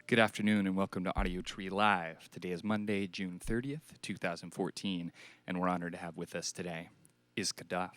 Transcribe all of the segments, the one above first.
Good afternoon and welcome to Audiotree Live. Today is Monday, June 30th, 2014, and we're honored to have with us today Iska Dhaaf.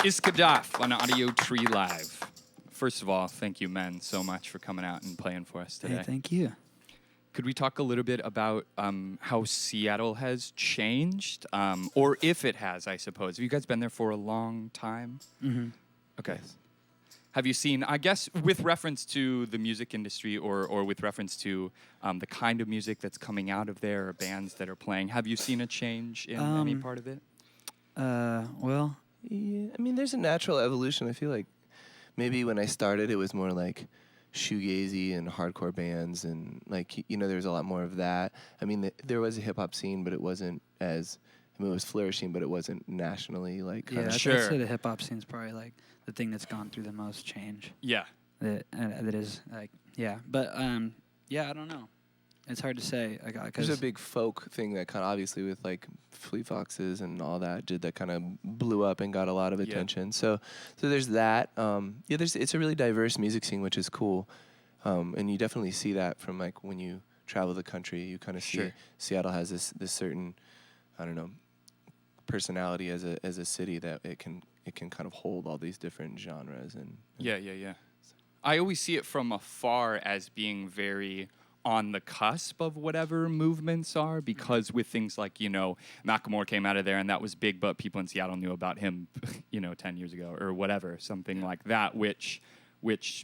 Iska Dhaaf on Audiotree Live. First of all, thank you, men, so much for coming out and playing for us today. Hey, thank you. Could we talk a little bit about how Seattle has changed, or if it has, I suppose? Have you guys been there for a long time? Mm-hmm. Okay. Have you seen, I guess, with reference to the music industry or with reference to the kind of music that's coming out of there or bands that are playing, have you seen a change in any part of it? Well, Yeah, I mean, there's a natural evolution. I feel like maybe when I started, it was more like shoegazy and hardcore bands, and like there was a lot more of that. I mean, there was a hip hop scene, but it wasn't as it was flourishing, but it wasn't nationally like. Yeah, Sure. I'd say the hip hop scene's probably like the thing that's gone through the most change. Yeah. That is like but I don't know. It's hard to say. There's a big folk thing that kind of obviously with like Fleet Foxes and all that that kind of blew up and got a lot of attention. So there's that. It's a really diverse music scene, which is cool. And you definitely see that from like when you travel the country. You kind of see Seattle has this certain, I don't know, personality as a city that it can kind of hold all these different genres and Yeah. I always see it from afar as being very on the cusp of whatever movements are, because with things like, Macklemore came out of there and that was big, but people in Seattle knew about him, 10 years ago or whatever, something like that, which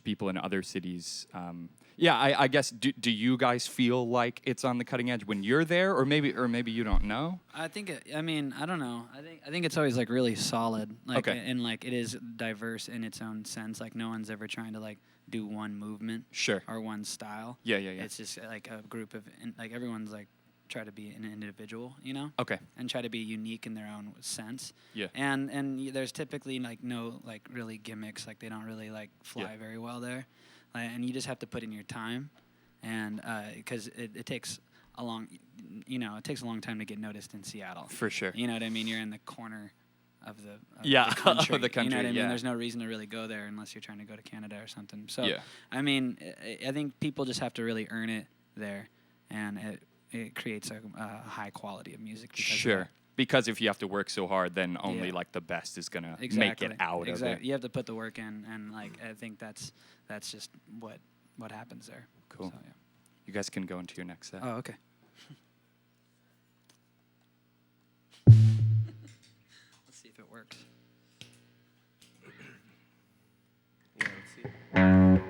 people in other cities, I guess, do you guys feel like it's on the cutting edge when you're there, or maybe you don't know? I think I don't know. I think it's always like really solid, like, okay. And like it is diverse in its own sense. Like no one's ever trying to like do one movement, or one style. Yeah. It's just like a group of like everyone's like try to be an individual, Okay. and try to be unique in their own sense. Yeah. And there's typically like no like really gimmicks. Like they don't really like fly very well there, and you just have to put in your time, and because it takes a long, it takes a long time to get noticed in Seattle. For sure. You know what I mean? You're in the corner of the country. of the country. You know what I mean? Yeah. There's no reason to really go there unless you're trying to go to Canada or something. So I think people just have to really earn it there, and it creates a high quality of music. Because of that. Because if you have to work so hard, then only like the best is gonna make it out of it. You have to put the work in, and like I think that's just what happens there. Cool. So, You guys can go into your next set. Oh, okay. Let's see if it works. Yeah, let's see.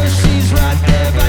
She's right there.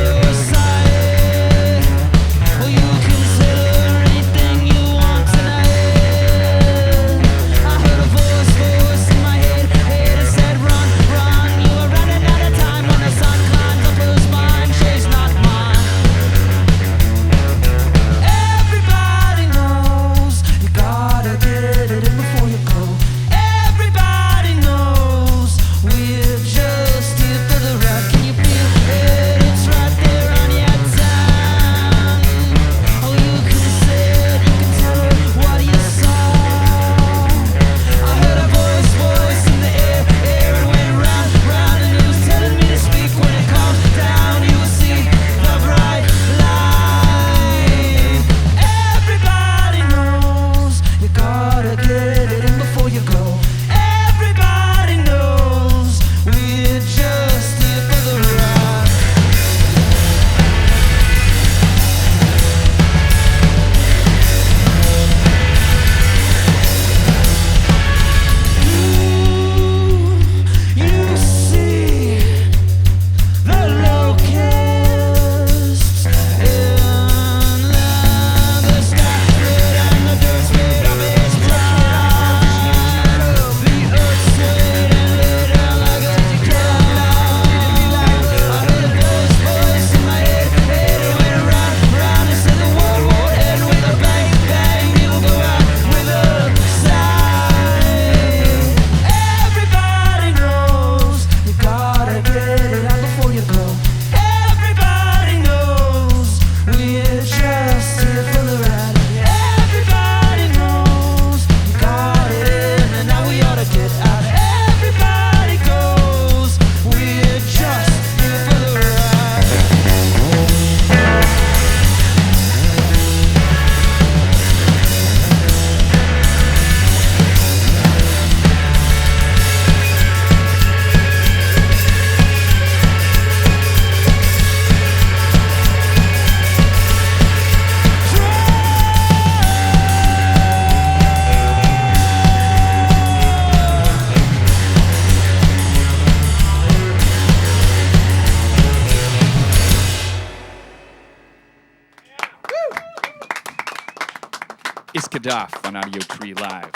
Iska Dhaaf on Audiotree Live.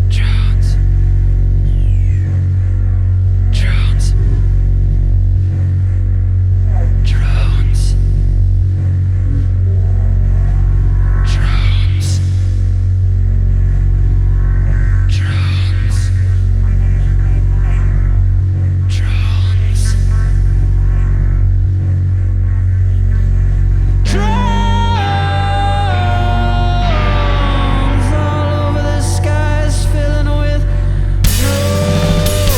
Drones. Drones. Drones. Drones. Drones. Drones. Drones all over the skies, filling with drones,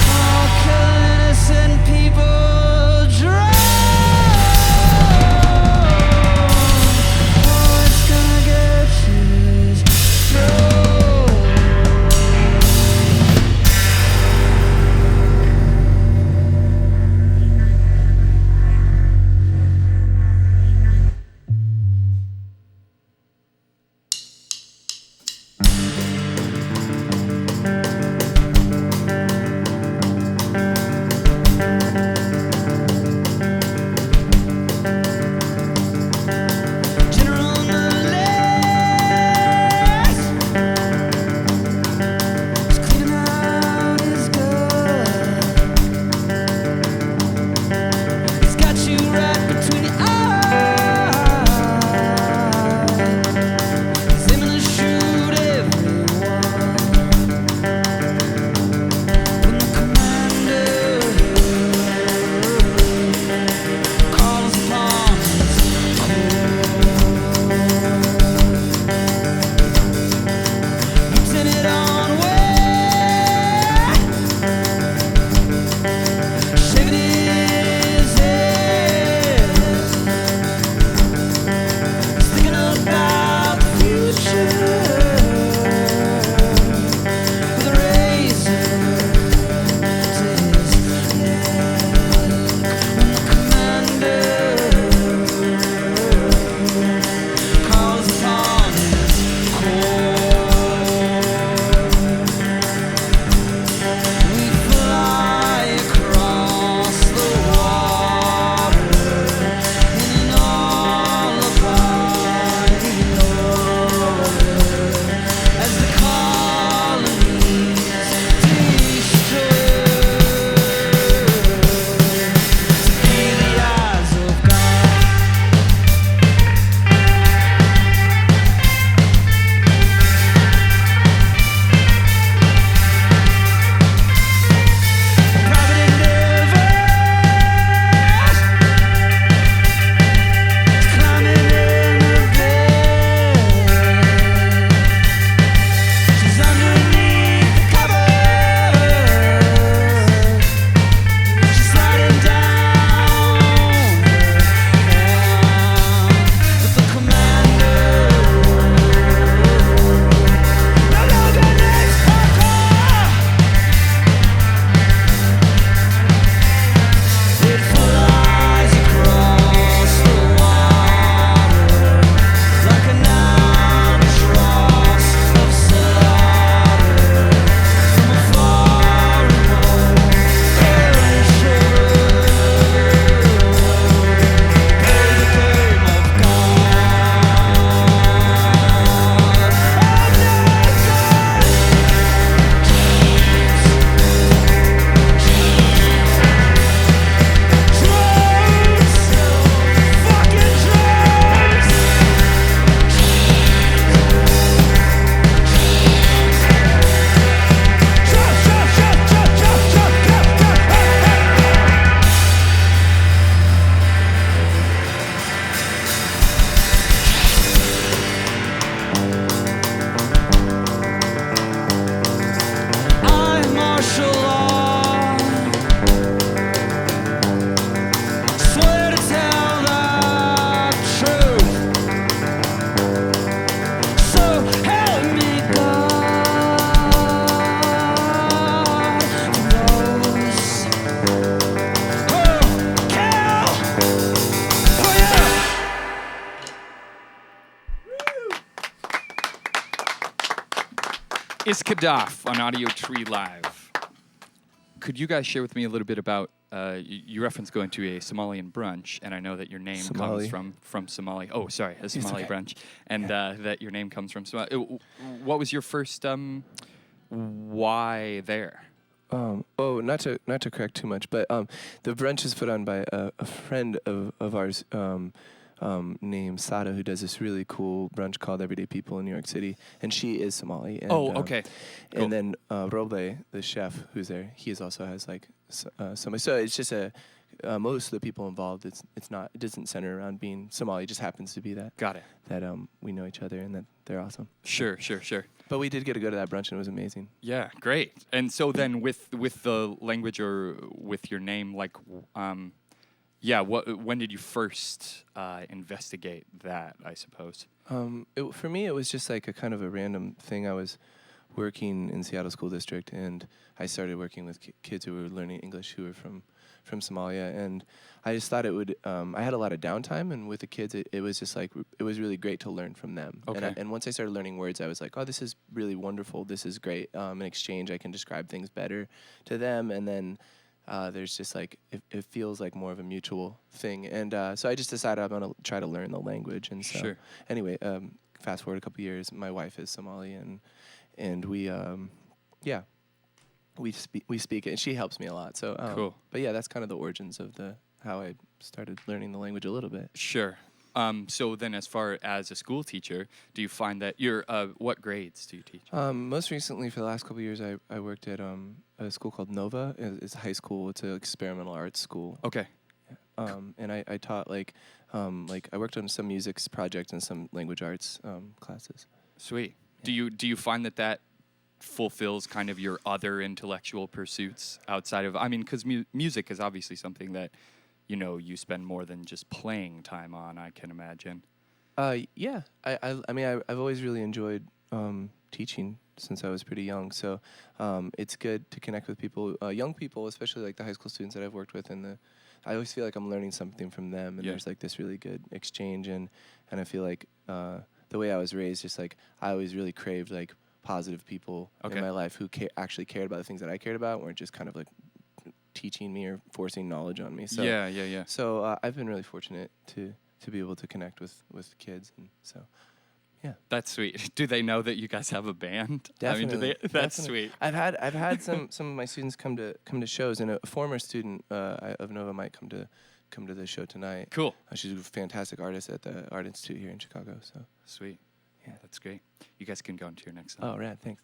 all killing innocent people. Drones, oh, it's gonna get you. Drones. General Malaise is cleaning out his gut. He's got you right between the eyes. He's aiming to shoot everyone. When the commander calls upon his Lieutenant on way, shaving his head, thinking about the future with a razor to his neck. When the commander calls upon his we fly across the water in all abiding order as the colonies destroy to be the eyes of God. Private endeavors, climbing in her bed. She's underneath the covers. She's sliding down with the commander. No longer needs Parker. It flies across the water like an albatross of slaughter from a far remote shore. Play the game of I martial law, swear to tell the truth. So help me God, those who kill for you. Iska Dhaaf on Audiotree Live. Could you guys share with me a little bit about you referenced going to a Somalian brunch, and I know that your name Somali. comes from Somali. Oh, sorry, a Somali okay. brunch, and that your name comes from Somali. What was your first why there? Not to correct too much, but the brunch is put on by a friend of ours named Sada, who does this really cool brunch called Everyday People in New York City, and she is Somali. And, Okay. Cool. And then Roble, the chef who's there, he also has like somebody. So it's just most of the people involved. It doesn't center around being Somali. It just happens to be that. Got it. That we know each other and that they're awesome. Sure. But we did get to go to that brunch and it was amazing. Yeah, great. And so then with the language or with your name, like, when did you first investigate that, I suppose? For me, it was just like a kind of a random thing. I was working in Seattle School District, and I started working with kids who were learning English who were from Somalia, and I just thought it would. I had a lot of downtime, and with the kids, it was just like it was really great to learn from them. Okay. And once I started learning words, I was like, oh, this is really wonderful. This is great. In exchange, I can describe things better to them, and then. There's just like it feels like more of a mutual thing, and so I just decided I'm gonna try to learn the language. And so Sure. Anyway, fast forward a couple years, my wife is Somali, and we speak it, and she helps me a lot. So Cool. But yeah, that's kind of the origins of how I started learning the language a little bit. Sure. So then, as far as a school teacher, do you find that what grades do you teach? Most recently, for the last couple of years, I worked at a school called Nova. It's a high school. It's an experimental arts school. Okay. And I taught I worked on some music projects and some language arts classes. Sweet. Yeah. Do you find that fulfills kind of your other intellectual pursuits outside of? I mean, because music is obviously something that you spend more than just playing time on, I can imagine. Yeah. I mean, I've always really enjoyed teaching since I was pretty young. So it's good to connect with people, young people, especially like the high school students that I've worked with. And I always feel like I'm learning something from them. And there's like this really good exchange. And I feel like the way I was raised, just like I always really craved like positive people in my life who actually cared about the things that I cared about, weren't just kind of like teaching me or forcing knowledge on me. So Yeah. So I've been really fortunate to be able to connect with kids, and so yeah. That's sweet. Do they know that you guys have a band? Definitely. I mean, that's definitely. sweet. I've had some of my students come to shows, and a former student of Nova might come to the show tonight. Cool. She's a fantastic artist at the Art Institute here in Chicago. So Sweet. Yeah. That's great. You guys can go into your next song. oh, rad, thanks.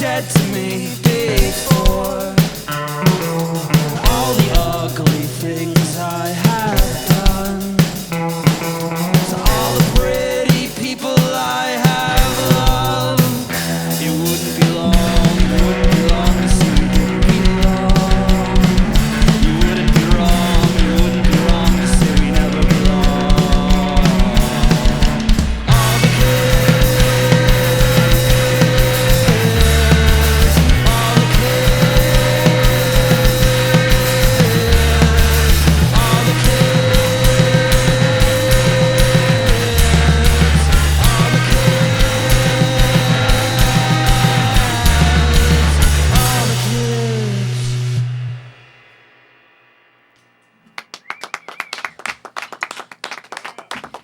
dead to me before. All the ugly things I have done, to all the pretty people I have loved. It wouldn't be long, it wouldn't be long to see we didn't belong. You wouldn't be wrong, it wouldn't be wrong to say we never belong. All the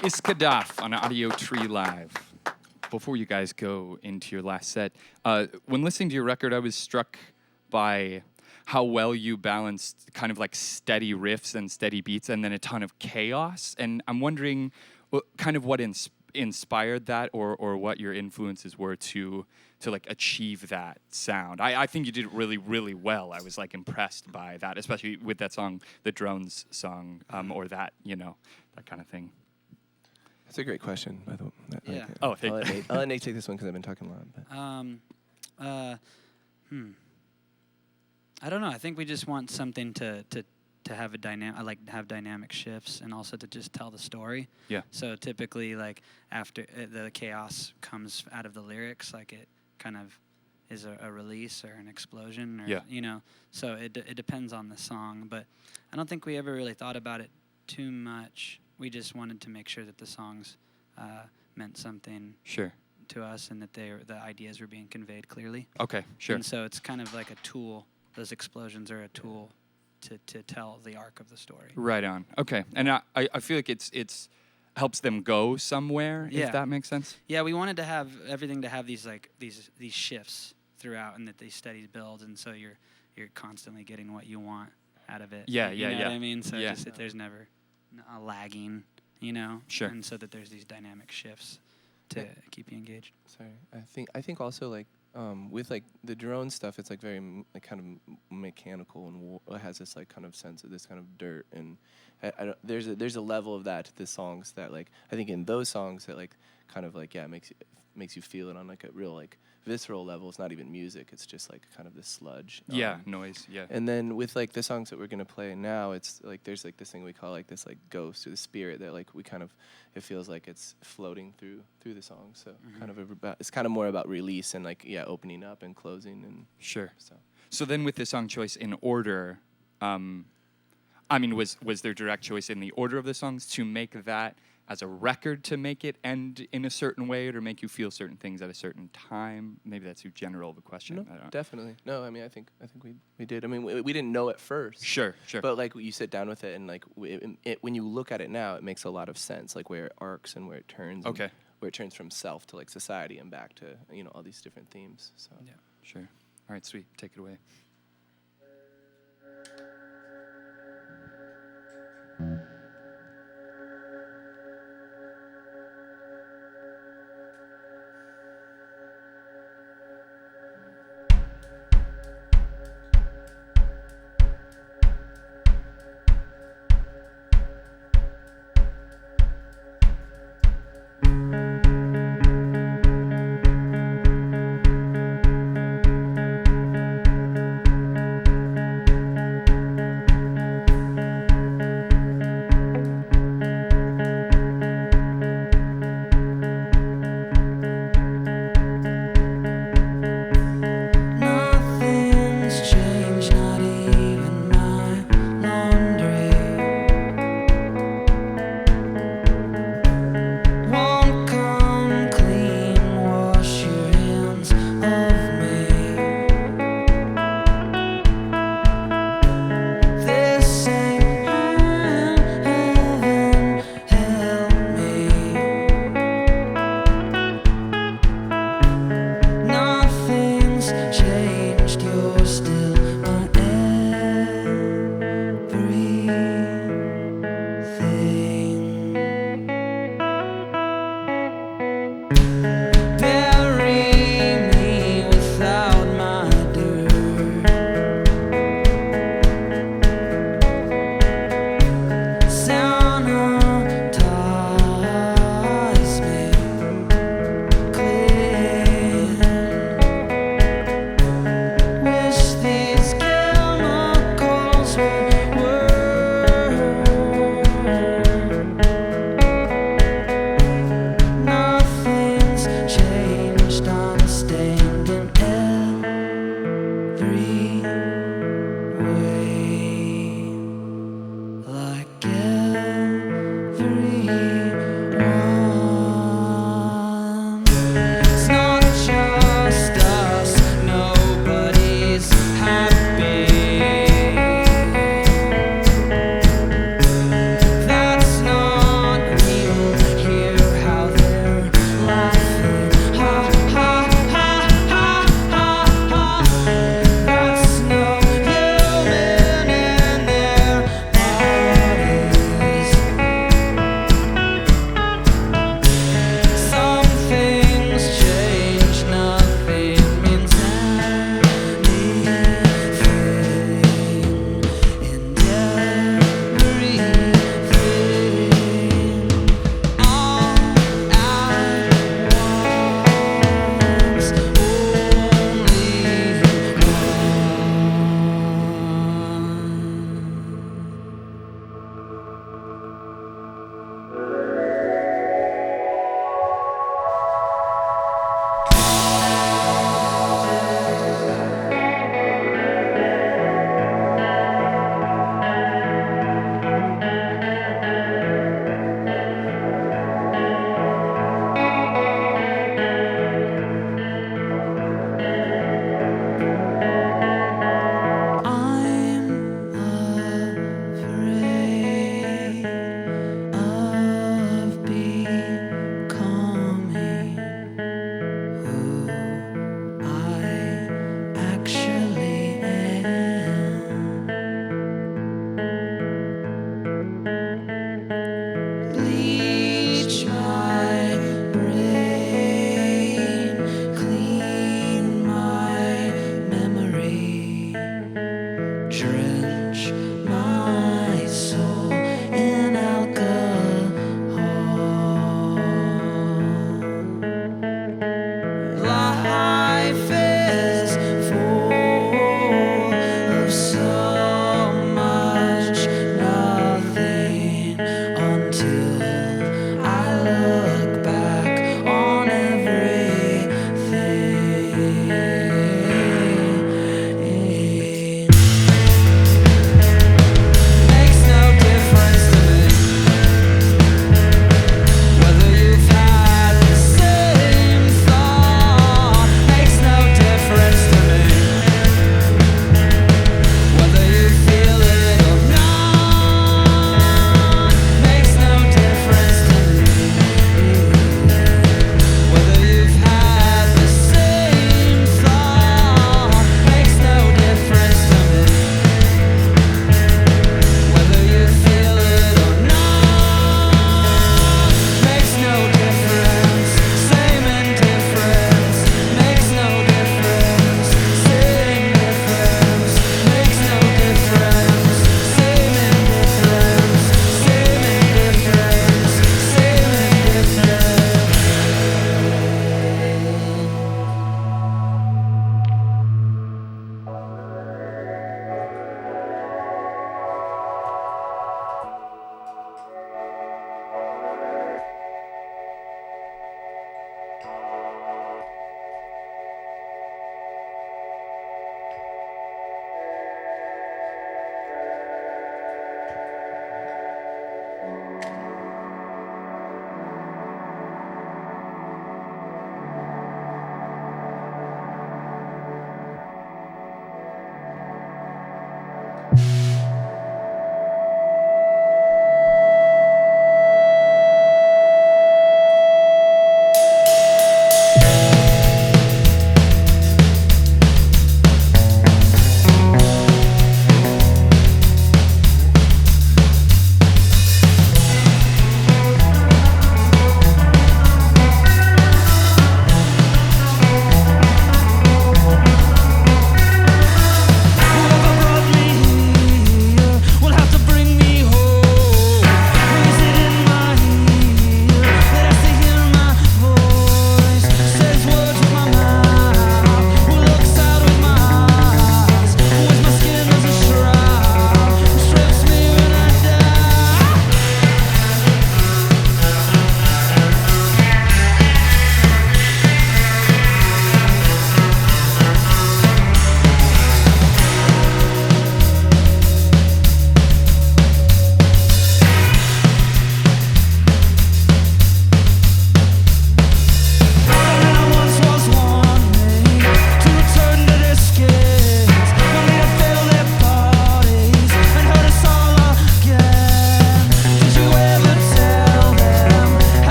Iska Dhaaf on Audiotree Live. Before you guys go into your last set, when listening to your record, I was struck by how well you balanced kind of like steady riffs and steady beats and then a ton of chaos. And I'm wondering kind of what inspired that or what your influences were to like achieve that sound. I think you did it really, really well. I was like impressed by that, especially with that song, the Drones song, or that, that kind of thing. That's a great question, by the way. Yeah. Oh, thank you. I'll let Nate take this one because I've been talking a lot. But. I don't know. I think we just want something to have a dynamic. I like to have dynamic shifts and also to just tell the story. Yeah. So typically, like after the chaos comes out of the lyrics, like it kind of is a release or an explosion, or So it depends on the song, but I don't think we ever really thought about it too much. We just wanted to make sure that the songs meant something to us and that the ideas were being conveyed clearly. Okay, sure. And so it's kind of like a tool. Those explosions are a tool to tell the arc of the story. Right on. Okay, and I feel like it's helps them go somewhere. If that makes sense. Yeah, we wanted to have everything to have these shifts throughout, and that these steady builds, and so you're constantly getting what you want out of it. Yeah, you know yeah. what I mean? So just that there's never a lagging, Sure. and so that there's these dynamic shifts to keep you engaged. Sorry, I think also like with like the drone stuff, it's like very like kind of mechanical and it has this like kind of sense of this kind of dirt, and there's a level of that to the songs that like I think in those songs that like kind of like makes you feel it on like a real like visceral level. It's not even music, it's just like kind of this sludge. Noise. Yeah. And then with like the songs that we're gonna play now, it's like there's like this thing we call like this like ghost or the spirit that like we kind of it feels like it's floating through the song. So kind of it's kind of more about release and like opening up and closing and sure. So then with the song choice in order, I mean, was there direct choice in the order of the songs to make that as a record, to make it end in a certain way or to make you feel certain things at a certain time? Maybe that's too general of a question. No, I don't know. definitely. No, I mean, I think we did. I mean, we didn't know at first. Sure. But like you sit down with it and like when you look at it now, it makes a lot of sense. Like where it arcs and where it turns. Okay. And where it turns from self to like society and back to all these different themes. So Yeah. Sure. All right, sweet. Take it away.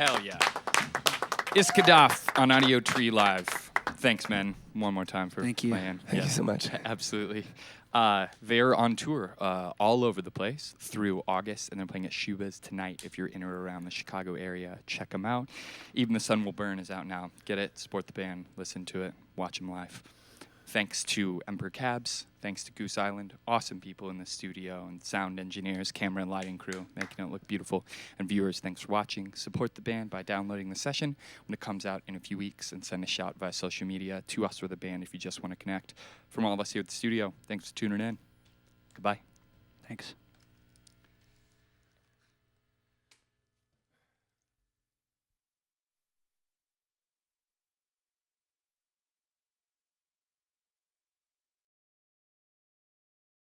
Hell yeah. Iska Dhaaf on Audiotree Live. Thanks, man. One more time for Thank you. playing. Thank you so much. Absolutely. They're on tour all over the place through August, and they're playing at Shuba's tonight. If you're in or around the Chicago area, check them out. Even The Sun Will Burn is out now. Get it, support the band, listen to it, watch them live. Thanks to Emperor Cabs. Thanks to Goose Island. Awesome people in the studio and sound engineers, camera and lighting crew, making it look beautiful. And viewers, thanks for watching. Support the band by downloading the session when it comes out in a few weeks, and send a shout via social media to us or the band if you just want to connect. From all of us here at the studio, thanks for tuning in. Goodbye. Thanks.